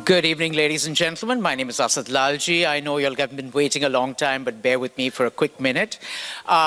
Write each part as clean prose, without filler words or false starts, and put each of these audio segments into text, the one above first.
Good evening, ladies and gentlemen. My name is Asad Lalji. I know you'll have been waiting a long time, but bear with me for a quick minute.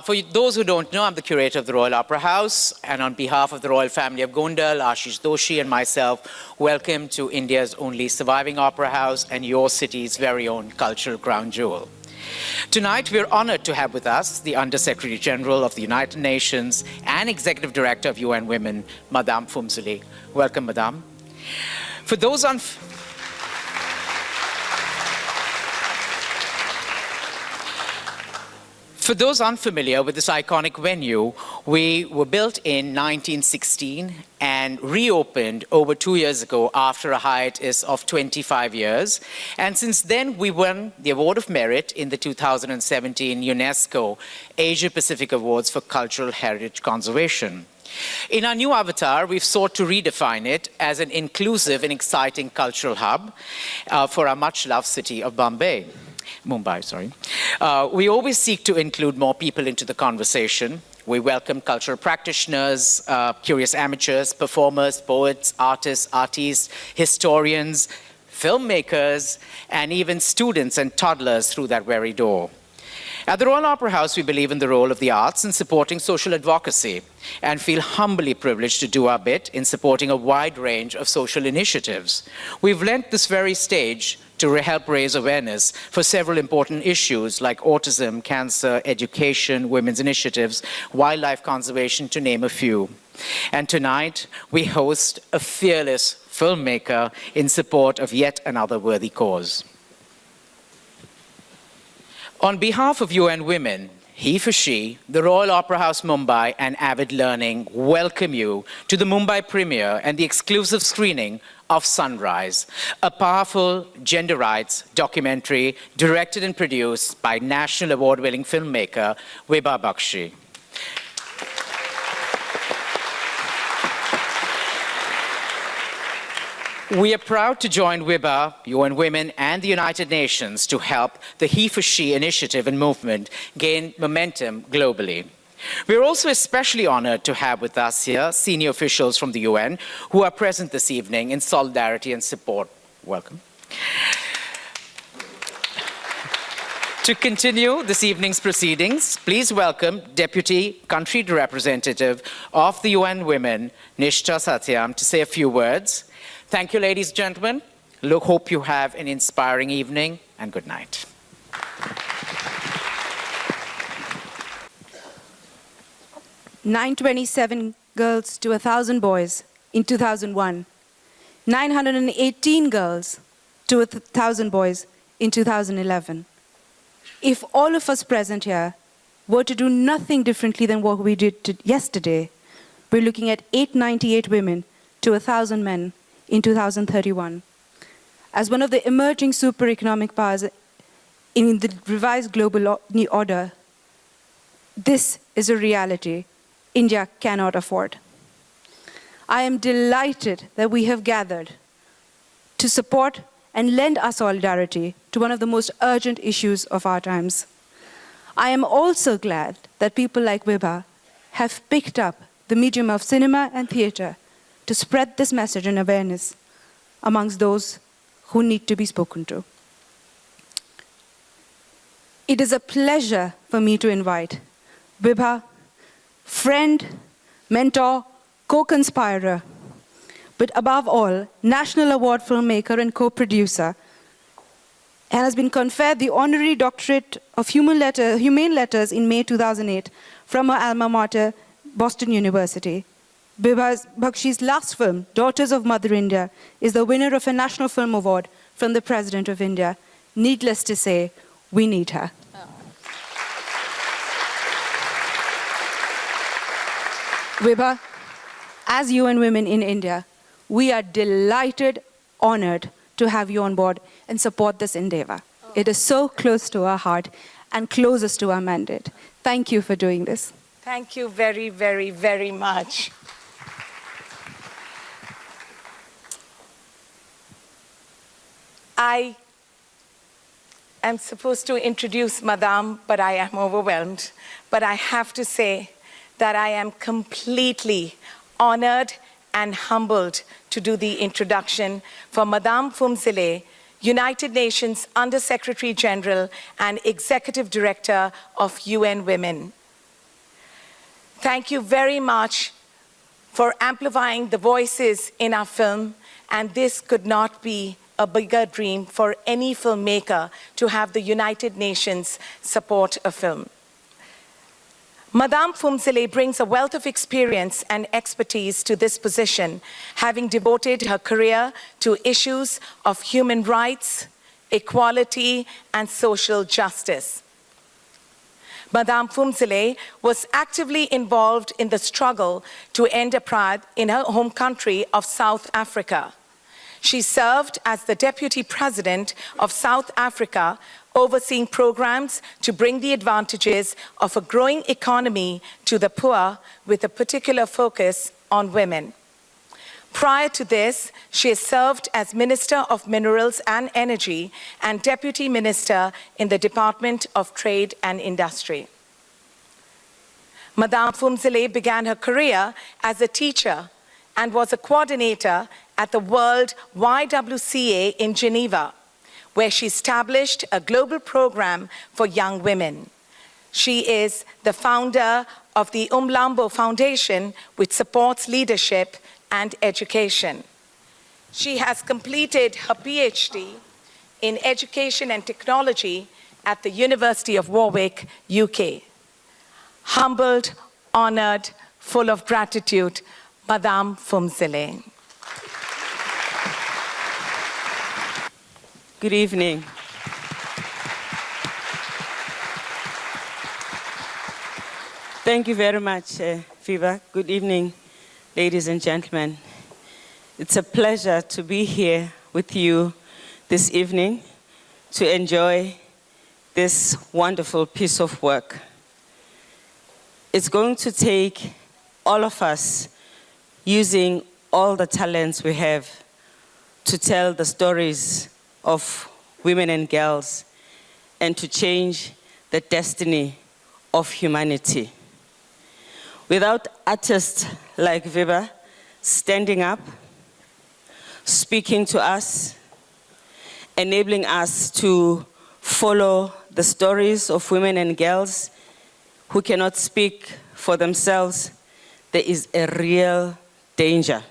For those who don't know, I'm the curator of the Royal Opera House, and on behalf of the royal family of Gondal, Ashish Doshi, and myself, welcome to India's only surviving opera house and your city's very own cultural crown jewel. Tonight, we're honored to have with us the Under-Secretary General of the United Nations and Executive Director of UN Women, Madame Phumzile. Welcome, Madame. For those unfamiliar with this iconic venue, we were built in 1916 and reopened over 2 years ago after a hiatus of 25 years. And since then, we won the Award of Merit in the 2017 UNESCO Asia-Pacific Awards for Cultural Heritage Conservation. In our new avatar, we've sought to redefine it as an inclusive and exciting cultural hub for our much-loved city of Mumbai, sorry. We always seek to include more people into the conversation. We welcome cultural practitioners, curious amateurs, performers, poets, artists, historians, filmmakers, and even students and toddlers through that very door. At the Royal Opera House, we believe in the role of the arts in supporting social advocacy and feel humbly privileged to do our bit in supporting a wide range of social initiatives. We've lent this very stage to help raise awareness for several important issues like autism, cancer, education, women's initiatives, wildlife conservation, to name a few. And tonight, we host a fearless filmmaker in support of yet another worthy cause. On behalf of UN Women, he for she, the Royal Opera House Mumbai and Avid Learning welcome you to the Mumbai premiere and the exclusive screening of Sunrise, a powerful gender rights documentary directed and produced by national award-winning filmmaker Vibha Bakshi. We are proud to join Vibha, UN Women, and the United Nations to help the He for She initiative and movement gain momentum globally. We're also especially honored to have with us here senior officials from the UN who are present this evening in solidarity and support. Welcome. To continue this evening's proceedings, please welcome Deputy Country Representative of the UN Women, Nishtha Satyam, to say a few words. Thank you, ladies and gentlemen. Hope you have an inspiring evening, and good night. 927 girls to 1,000 boys in 2001. 918 girls to 1,000 boys in 2011. If all of us present here were to do nothing differently than what we did yesterday, we're looking at 898 women to 1,000 men in 2031. As one of the emerging super economic powers in the revised global order, this is a reality India cannot afford. I am delighted that we have gathered to support and lend our solidarity to one of the most urgent issues of our times. I am also glad that people like Vibha have picked up the medium of cinema and theater to spread this message and awareness amongst those who need to be spoken to. It is a pleasure for me to invite Vibha, friend, mentor, co-conspirer, but above all, National Award filmmaker and co-producer, and has been conferred the honorary doctorate of humane letters in May 2008 from her alma mater, Boston University. Vibha Bakshi's last film, Daughters of Mother India, is the winner of a National Film Award from the President of India. Needless to say, we need her. Vibha, as UN Women in India, we are delighted, honored to have you on board and support this endeavor. It is so close to our heart and closest to our mandate. Thank you for doing this. Thank you very, very, very much. I am supposed to introduce Madame, but I am overwhelmed. But I have to say that I am completely honored and humbled to do the introduction for Madame Phumzile, United Nations Under-Secretary General and Executive Director of UN Women. Thank you very much for amplifying the voices in our film, and this could not be a bigger dream for any filmmaker to have the United Nations support a film. Madame Phumzile brings a wealth of experience and expertise to this position, having devoted her career to issues of human rights, equality, and social justice. Madame Phumzile was actively involved in the struggle to end apartheid in her home country of South Africa. She served as the Deputy President of South Africa, overseeing programs to bring the advantages of a growing economy to the poor, with a particular focus on women. Prior to this, she has served as Minister of Minerals and Energy and Deputy Minister in the Department of Trade and Industry. Madame Phumzile began her career as a teacher and was a coordinator at the World YWCA in Geneva, where she established a global program for young women. She is the founder of the Umlambo Foundation, which supports leadership and education. She has completed her PhD in Education and Technology at the University of Warwick, UK. Humbled, honored, full of gratitude, Madame Phumzile. Good evening. Thank you very much, Vibha. Good evening, ladies and gentlemen. It's a pleasure to be here with you this evening to enjoy this wonderful piece of work. It's going to take all of us using all the talents we have to tell the stories of women and girls and to change the destiny of humanity. Without artists like Vibha standing up, speaking to us, enabling us to follow the stories of women and girls who cannot speak for themselves, there is a real danger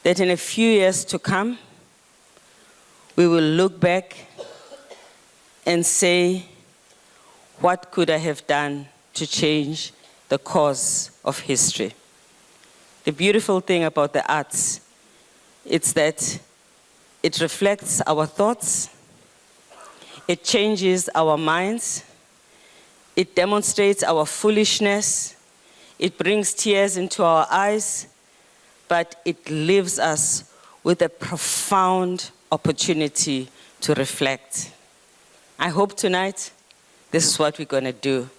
that in a few years to come, we will look back and say, what could I have done to change the course of history? The beautiful thing about the arts is that it reflects our thoughts, it changes our minds, it demonstrates our foolishness, it brings tears into our eyes, but it leaves us with a profound opportunity to reflect. I hope tonight this is what we're going to do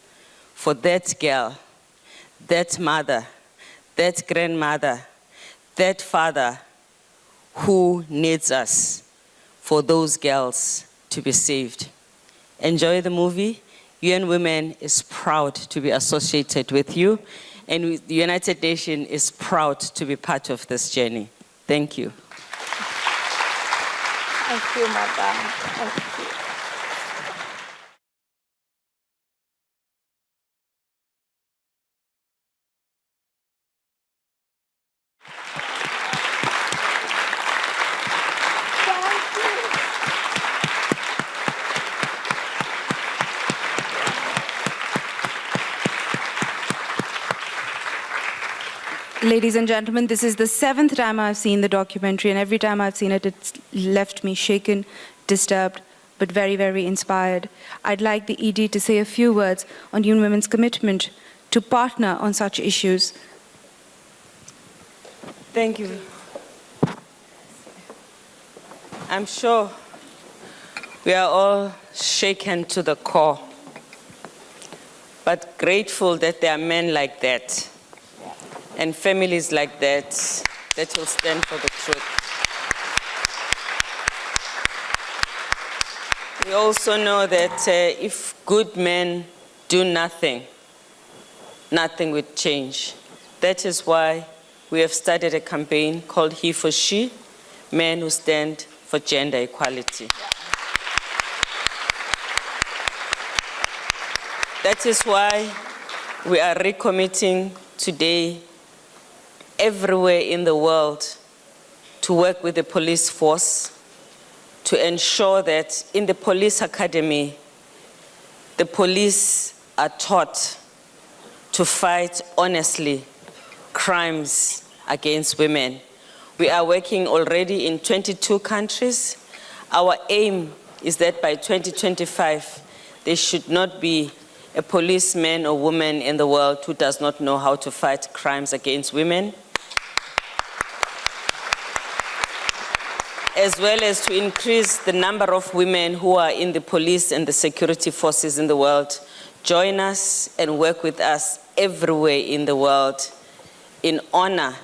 for that girl, that mother, that grandmother, that father who needs us, for those girls to be saved. Enjoy the movie. UN Women is proud to be associated with you, and the United Nations is proud to be part of this journey. Thank you. Thank you, Madame. Thank you. Ladies and gentlemen, this is the 7th time I've seen the documentary, and every time I've seen it, it's left me shaken, disturbed, but very, very inspired. I'd like the ED to say a few words on UN Women's commitment to partner on such issues. Thank you. I'm sure we are all shaken to the core, but grateful that there are men like that and families like that that will stand for the truth. We also know that if good men do nothing, nothing would change. That is why we have started a campaign called He for She, Men Who Stand for Gender Equality. That is why we are recommitting today everywhere in the world to work with the police force to ensure that in the police academy, the police are taught to fight honestly crimes against women. We are working already in 22 countries. Our aim is that by 2025, there should not be a policeman or woman in the world who does not know how to fight crimes against women, as well as to increase the number of women who are in the police and the security forces in the world. Join us and work with us everywhere in the world in honor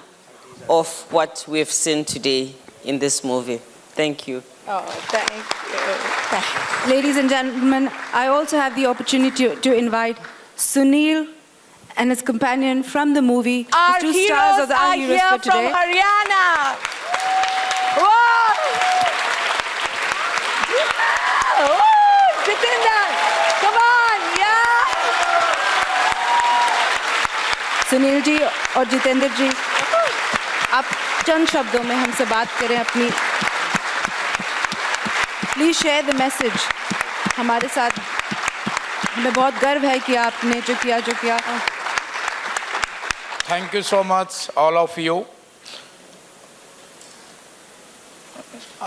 of what we've seen today in this movie. Thank you. Oh, thank you. Ladies and gentlemen, I also have the opportunity to invite Sunil and his companion from the movie, Our the two heroes stars of the are Heroes here for today. from Haryana. Whoa! Yeah! Oh, Jitinder, come on, yeah! Sunil ji और जितेंद्र जी, आप चंद शब्दों में हमसे बात करें अपनी। Please share the message हमारे साथ। हमें बहुत गर्व है कि आपने जो किया। Thank you so much, all of you.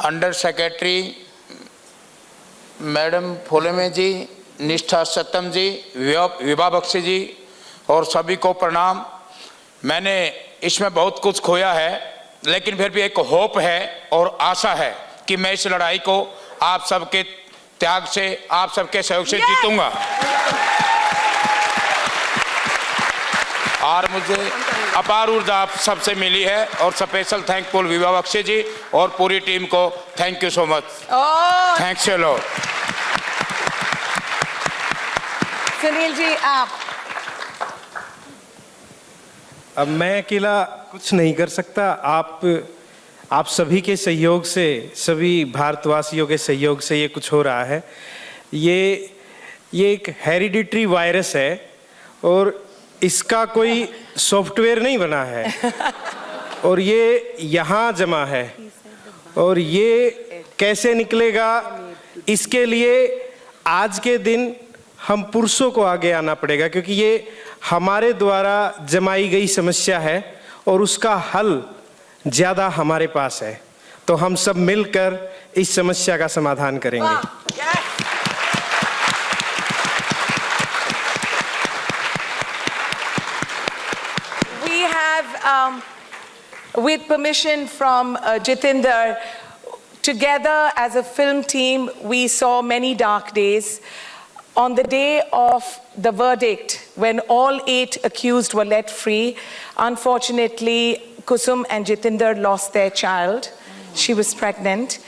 Under Secretary madam फुलेमे जी, निष्ठा सत्यम जी, विभा बख्शी जी और सभी को प्रणाम। मैंने इसमें बहुत कुछ खोया है, लेकिन फिर भी एक होप है और आशा है कि मैं इस लड़ाई को आप सबके त्याग से, आप सबके सहयोग से जीतूंगा। और मुझे अपार ऊर्जा आप सबसे मिली है और स्पेशल थैंकफुल विभा बख्शी जी और पूरी टीम को thank you so much. Thanks a lot. Sunil ji, आप। अब मैं अकेला कुछ नहीं कर सकता। आप सभी के सहयोग से, सभी भारतवासियों के सहयोग से ये कुछ हो रहा है। ये एक हेरिडिटरी वायरस है और इसका कोई सॉफ्टवेयर नहीं बना है और ये यहाँ जमा है और ये कैसे निकलेगा, इसके लिए आज के दिन हम पुरुषों को आगे आना पड़ेगा, क्योंकि ये हमारे द्वारा जमाई गई समस्या है और उसका हल ज़्यादा हमारे पास है। तो हम सब मिलकर इस समस्या का समाधान करेंगे। We have, with permission from Jitinder, together as a film team, we saw many dark days. On the day of the verdict, when all 8 accused were let free, unfortunately, Kusum and Jitinder lost their child. She was pregnant.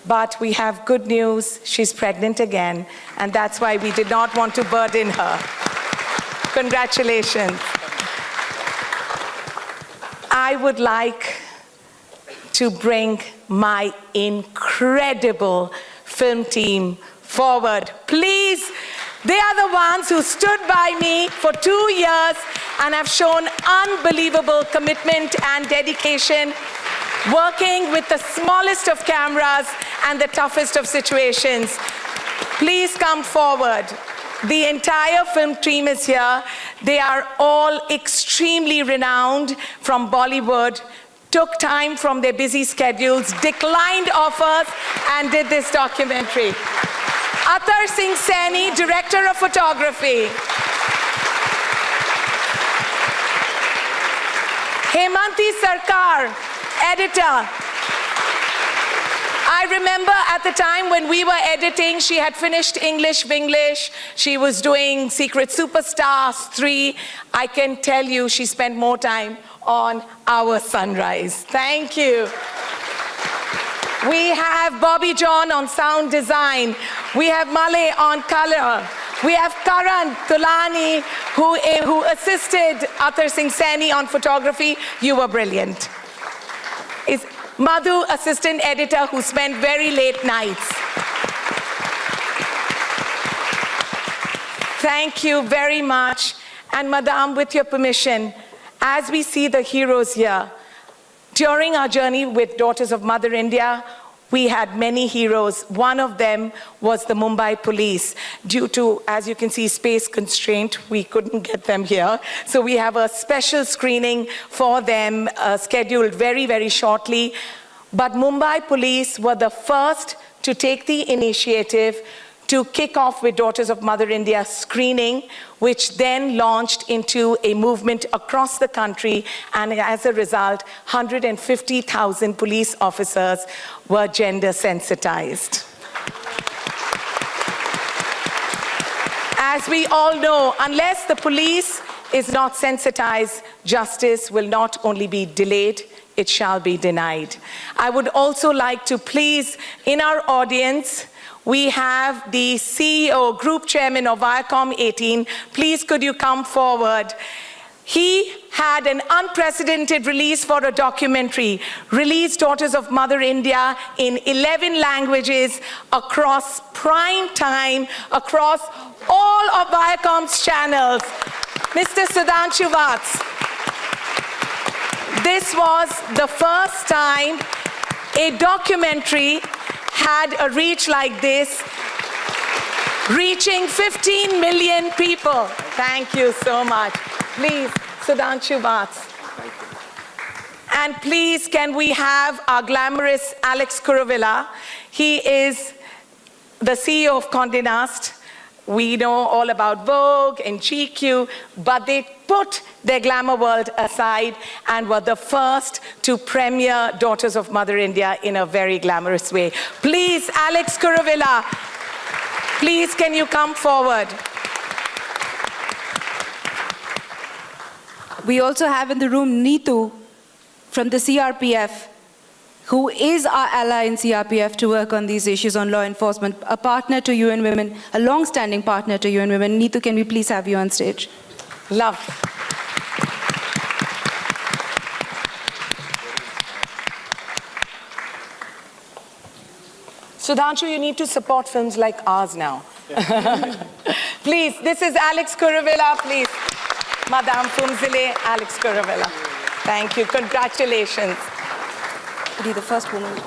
But we have good news, she's pregnant again, and that's why we did not want to burden her. Congratulations. I would like to bring my incredible film team forward. Please, they are the ones who stood by me for 2 years and have shown unbelievable commitment and dedication, working with the smallest of cameras and the toughest of situations. Please come forward. The entire film team is here. They are all extremely renowned from Bollywood, took time from their busy schedules, declined offers, and did this documentary. Atar Singh Saini, Director of Photography. Hemanti Sarkar, Editor. I remember at the time when we were editing, she had finished English Vinglish. She was doing Secret Superstars 3. I can tell you she spent more time on Our Sunrise. Thank you. We have Bobby John on sound design. We have Male on color. We have Karan Tulani, who assisted Athar Singh Saini on photography. You were brilliant. Is Madhu, assistant editor, who spent very late nights. Thank you very much. And Madam, with your permission, as we see the heroes here, during our journey with Daughters of Mother India, we had many heroes. One of them was the Mumbai police. Due to, as you can see, space constraint, we couldn't get them here. So we have a special screening for them scheduled very, very shortly. But Mumbai police were the first to take the initiative to kick off with Daughters of Mother India screening, which then launched into a movement across the country, and as a result, 150,000 police officers were gender sensitized. As we all know, unless the police is not sensitized, justice will not only be delayed, it shall be denied. I would also like to please, in our audience, we have the CEO, Group Chairman of Viacom 18. Please, could you come forward? He had an unprecedented release for a documentary, released Daughters of Mother India in 11 languages across prime time, across all of Viacom's channels. Mr. Sudhanshu Vats. This was the first time a documentary had a reach like this, reaching 15 million people. Thank you so much. Please, Sudhanshu Vats. And please, can we have our glamorous Alex Kuruvilla? He is the CEO of Condé Nast. We know all about Vogue and GQ, but they put their glamour world aside and were the first to premiere Daughters of Mother India in a very glamorous way. Please, Alex Kuruvilla, please can you come forward? We also have in the room Neetu from the CRPF, who is our ally in CRPF to work on these issues on law enforcement, a partner to UN Women, a long-standing partner to UN Women. Neetu, can we please have you on stage? Love. Sudhanshu, you need to support films like ours now. Please, this is Alex Kuruvilla, please. Madame Fumzile, Alex Kuruvilla. Thank you, congratulations. Be the first woman. And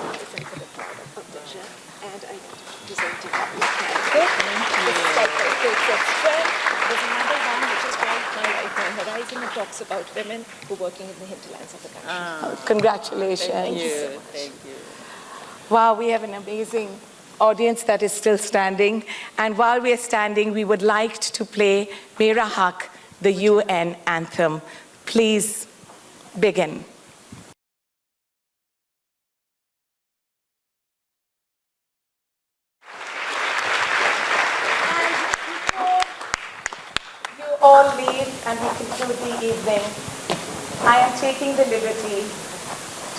I presented There's another one which is called My Life, My Horizon. It talks about women who are working in the hinterlands of the country. Congratulations. Thank you. Thank you. Wow, we have an amazing audience that is still standing. And while we are standing, we would like to play Mera Haq, the UN anthem. Please begin. All leave and we conclude the evening, I am taking the liberty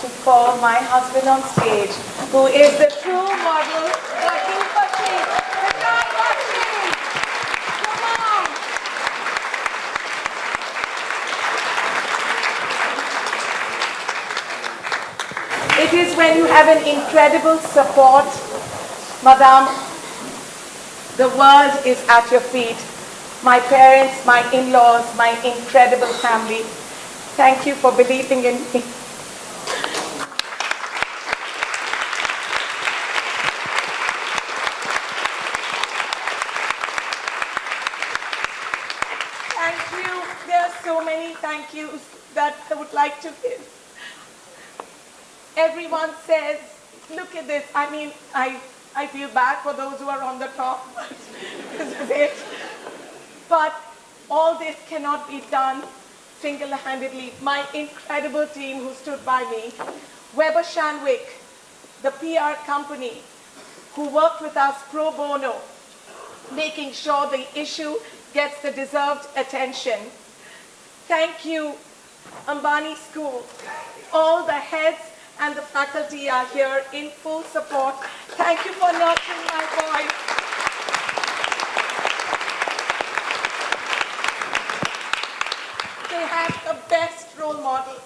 to call my husband on stage, who is the true model, Vibha Bakshi. Vibha Bakshi! Come on! It is when you have an incredible support, Madam, the world is at your feet. My parents, my in-laws, my incredible family, thank you for believing in me. Thank you. There are so many thank yous that I would like to give. Everyone says, look at this. I mean, I feel bad for those who are on the top, but this is it. But all this cannot be done single-handedly. My incredible team who stood by me, Weber Shandwick, the PR company, who worked with us pro bono, making sure the issue gets the deserved attention. Thank you, Ambani School. All the heads and the faculty are here in full support. Thank you for nurturing my voice. best role model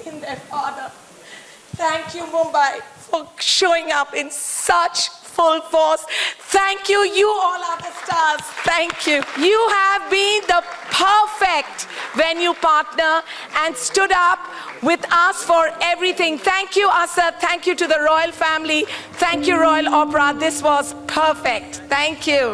in their father. Thank you, Mumbai, for showing up in such full force. Thank you, you all are the stars. Thank you. You have been the perfect venue partner and stood up with us for everything. Thank you, Asad. Thank you to the royal family. Thank you, Royal Opera. This was perfect. Thank you.